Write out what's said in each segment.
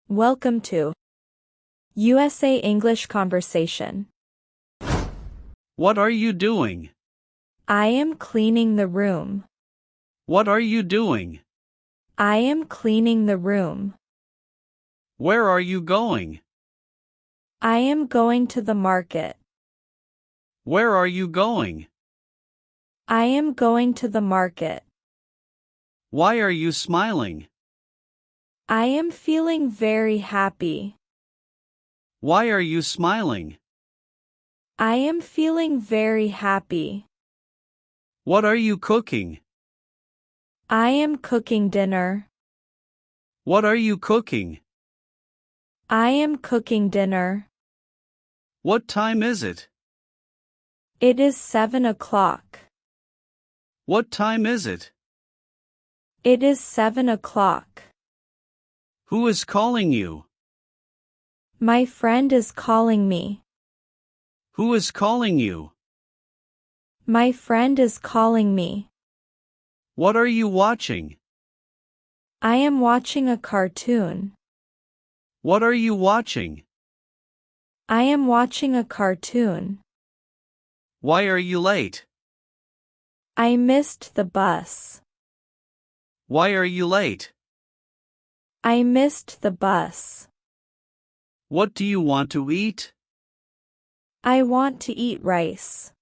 Welcome to USA English Conversation. What are you doing? I am cleaning the room. What are you doing? I am cleaning the room. Where are you going? I am going to the market. Where are you going? I am going to the market. Why are you smiling? I am feeling very happy. Why are you smiling? I am feeling very happy. What are you cooking? I am cooking dinner. What are you cooking? I am cooking dinner. What time is it? It is 7 o'clock. What time is it? It is 7 o'clock. Who is calling you? My friend is calling me. Who is calling you? My friend is calling me. What are you watching? I am watching a cartoon. What are you watching? I am watching a cartoon. Why are you late? I missed the bus. Why are you late? I missed the bus. What do you want to eat? I want to eat rice.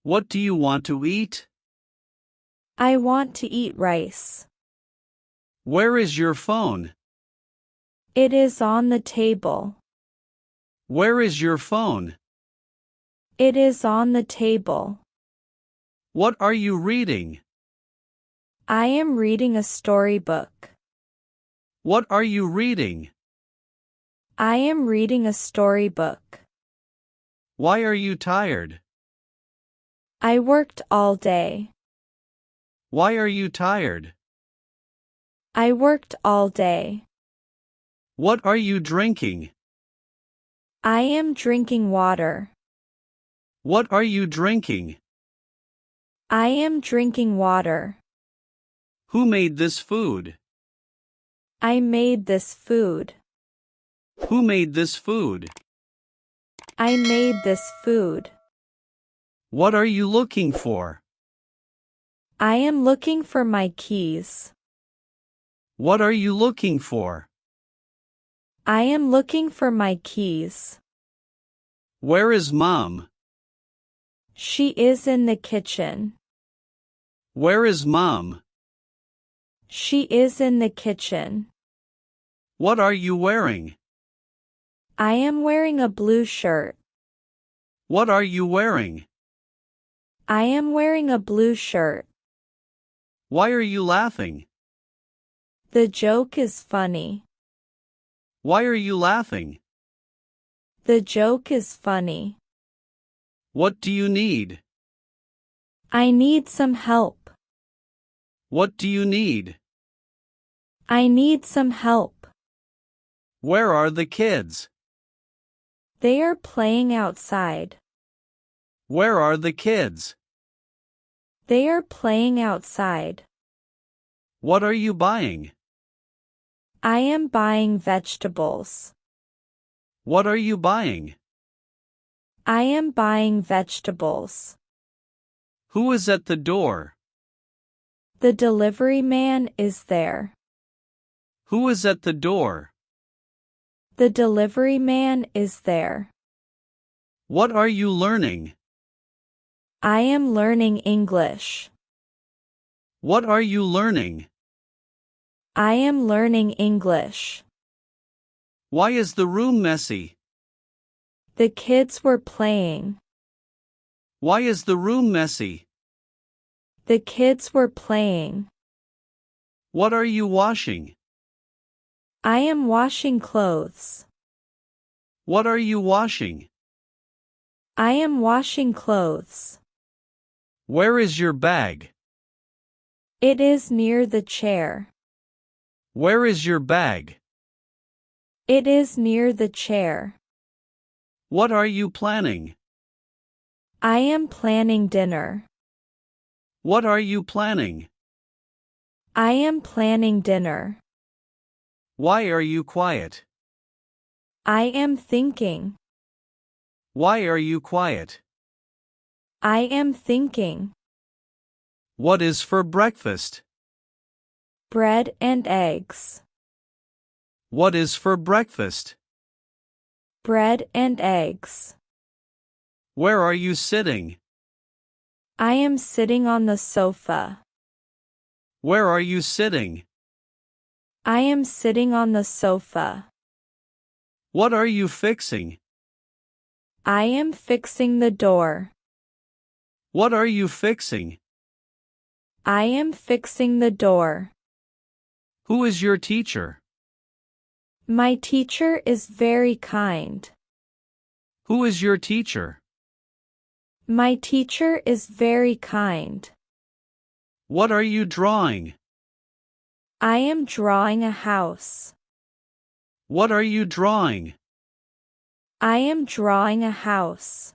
What do you want to eat? I want to eat rice. Where is your phone? It is on the table. Where is your phone? It is on the table. What are you reading? I am reading a storybook. What are you reading? I am reading a storybook. Why are you tired? I worked all day. Why are you tired? I worked all day. What are you drinking? I am drinking water. What are you drinking? I am drinking water. Who made this food? I made this food. Who made this food? I made this food. What are you looking for? I am looking for my keys. What are you looking for? I am looking for my keys. Where is Mom? She is in the kitchen. Where is Mom? She is in the kitchen. What are you wearing? I am wearing a blue shirt. What are you wearing? I am wearing a blue shirt. Why are you laughing? The joke is funny. Why are you laughing? The joke is funny. What do you need? I need some help. What do you need? I need some help. Where are the kids? They are playing outside. Where are the kids? They are playing outside. What are you buying? I am buying vegetables. What are you buying? I am buying vegetables. Who is at the door? The delivery man is there. Who is at the door? The delivery man is there. What are you learning? I am learning English. What are you learning? I am learning English. Why is the room messy? The kids were playing. Why is the room messy? The kids were playing. What are you washing? I am washing clothes. What are you washing? I am washing clothes. Where is your bag? It is near the chair. Where is your bag? It is near the chair. What are you planning? I am planning dinner. What are you planning? I am planning dinner. Why are you quiet? I am thinking. Why are you quiet? I am thinking. What is for breakfast? Bread and eggs. What is for breakfast? Bread and eggs. Where are you sitting? I am sitting on the sofa. Where are you sitting? I am sitting on the sofa. What are you fixing? I am fixing the door. What are you fixing? I am fixing the door. Who is your teacher? My teacher is very kind. Who is your teacher? My teacher is very kind. What are you drawing? I am drawing a house. What are you drawing? I am drawing a house.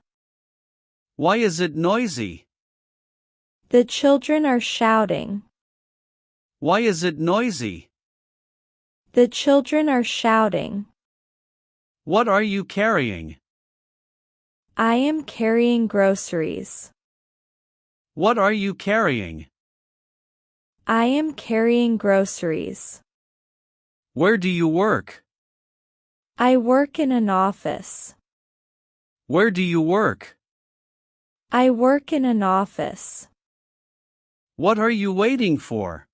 Why is it noisy? The children are shouting. Why is it noisy? The children are shouting. What are you carrying? I am carrying groceries. What are you carrying? I am carrying groceries. Where do you work? I work in an office. Where do you work? I work in an office. What are you waiting for?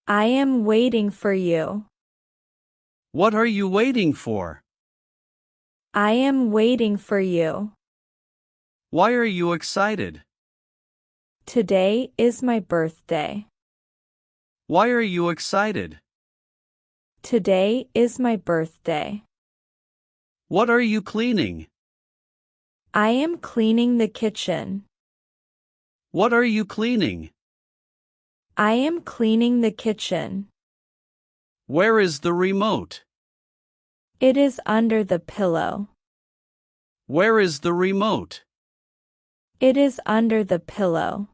I am waiting for you. What are you waiting for? I am waiting for you. Why are you excited? Today is my birthday. Why are you excited? Today is my birthday. What are you cleaning? I am cleaning the kitchen. What are you cleaning? I am cleaning the kitchen. Where is the remote? It is under the pillow. Where is the remote? It is under the pillow.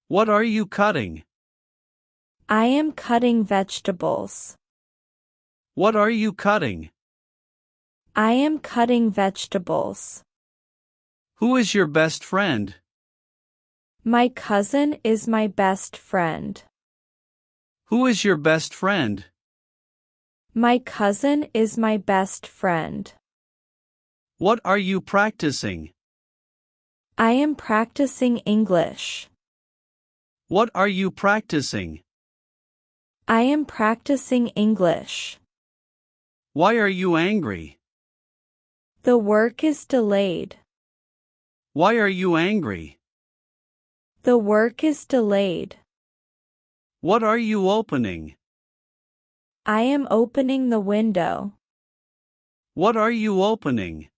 What are you cutting? I am cutting vegetables. What are you cutting? I am cutting vegetables. Who is your best friend? My cousin is my best friend. Who is your best friend? My cousin is my best friend. What are you practicing? I am practicing English. What are you practicing? I am practicing English. Why are you angry? The work is delayed. Why are you angry? The work is delayed. What are you opening? I am opening the window. What are you opening?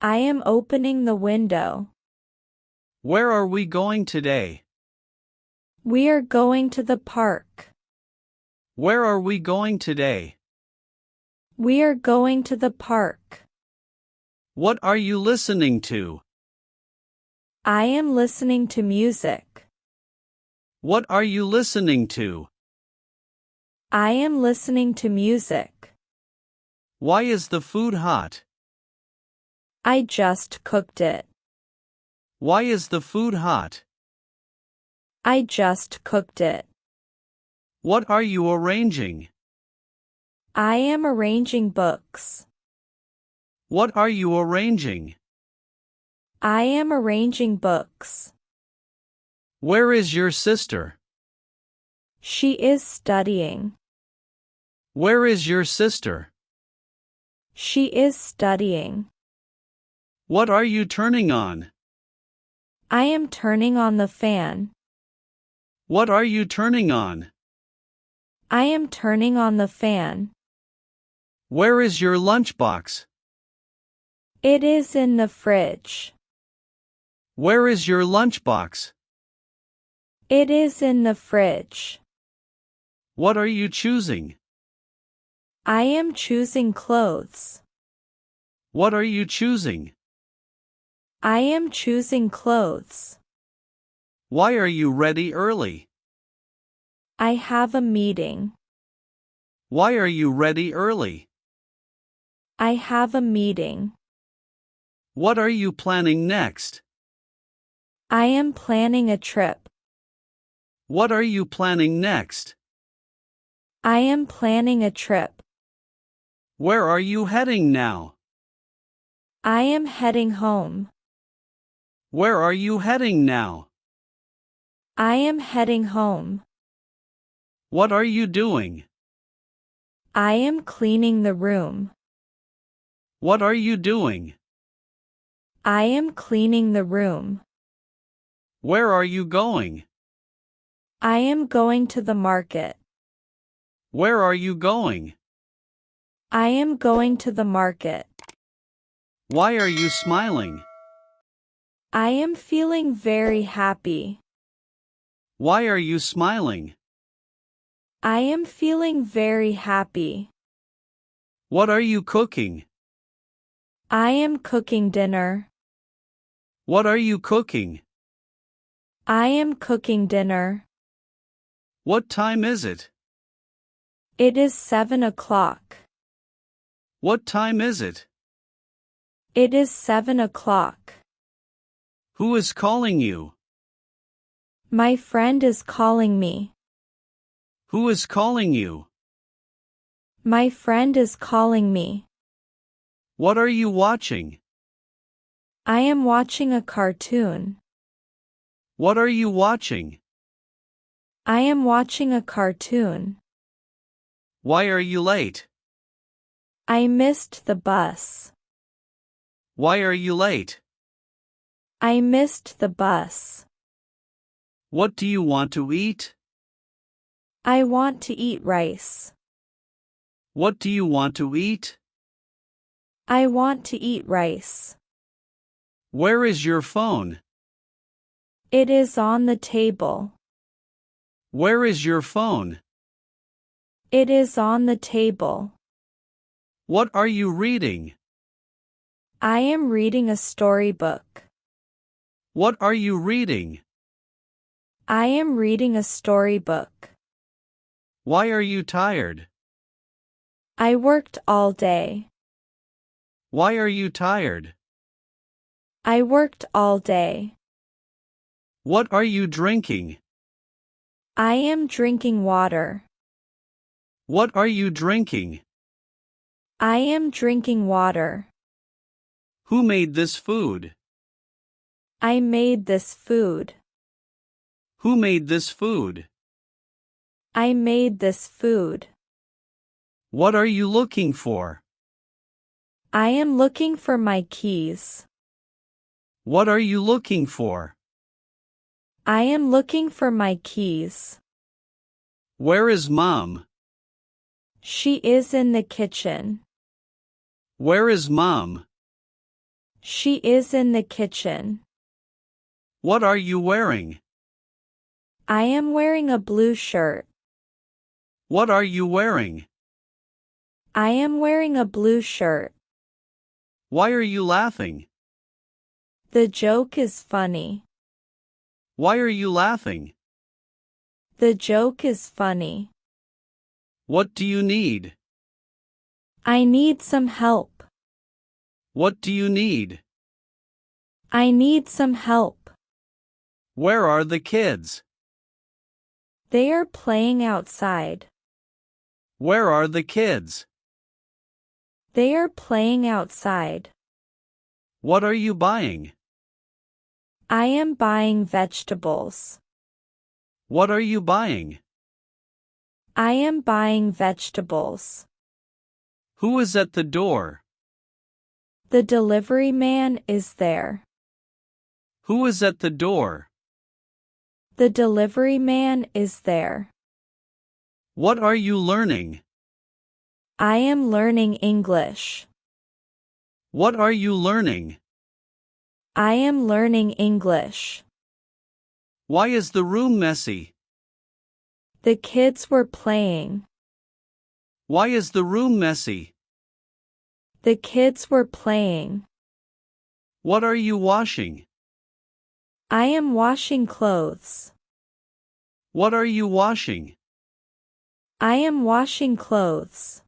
I am opening the window. Where are we going today? We are going to the park. Where are we going today? We are going to the park. What are you listening to? I am listening to music. What are you listening to? I am listening to music. Why is the food hot? I just cooked it. Why is the food hot? I just cooked it. What are you arranging? I am arranging books. What are you arranging? I am arranging books. Where is your sister? She is studying. Where is your sister? She is studying. What are you turning on? I am turning on the fan. What are you turning on? I am turning on the fan. Where is your lunchbox? It is in the fridge. Where is your lunchbox? It is in the fridge. What are you choosing? I am choosing clothes. What are you choosing? I am choosing clothes. Why are you ready early? I have a meeting. Why are you ready early? I have a meeting. What are you planning next? I am planning a trip. What are you planning next? I am planning a trip. Where are you heading now? I am heading home. Where are you heading now? I am heading home. What are you doing? I am cleaning the room. What are you doing? I am cleaning the room. Where are you going? I am going to the market. Where are you going? I am going to the market. Why are you smiling? I am feeling very happy. Why are you smiling? I am feeling very happy. What are you cooking? I am cooking dinner. What are you cooking? I am cooking dinner. What time is it? It is 7 o'clock. What time is it? It is 7 o'clock. Who is calling you? My friend is calling me. Who is calling you? My friend is calling me. What are you watching? I am watching a cartoon. What are you watching? I am watching a cartoon. Why are you late? I missed the bus. Why are you late? I missed the bus. What do you want to eat? I want to eat rice. What do you want to eat? I want to eat rice. Where is your phone? It is on the table. Where is your phone? It is on the table. What are you reading? I am reading a storybook. What are you reading? I am reading a storybook. Why are you tired? I worked all day. Why are you tired? I worked all day. What are you drinking? I am drinking water. What are you drinking? I am drinking water. Who made this food? I made this food. Who made this food? I made this food. What are you looking for? I am looking for my keys. What are you looking for? I am looking for my keys. Where is Mom? She is in the kitchen. Where is Mom? She is in the kitchen. What are you wearing? I am wearing a blue shirt. What are you wearing? I am wearing a blue shirt. Why are you laughing? The joke is funny. Why are you laughing? The joke is funny. What do you need? I need some help. What do you need? I need some help. Where are the kids? They are playing outside. Where are the kids? They are playing outside. What are you buying? I am buying vegetables. What are you buying? I am buying vegetables. Who is at the door? The delivery man is there. Who is at the door? The delivery man is there. What are you learning? I am learning English. What are you learning? I am learning English. Why is the room messy? The kids were playing. Why is the room messy? The kids were playing. What are you washing? I am washing clothes. What are you washing? I am washing clothes.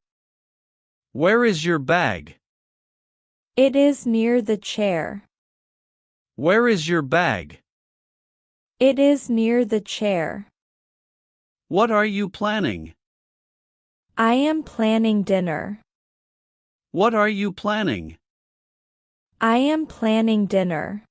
Where is your bag? It is near the chair. Where is your bag? It is near the chair. What are you planning? I am planning dinner. What are you planning? I am planning dinner.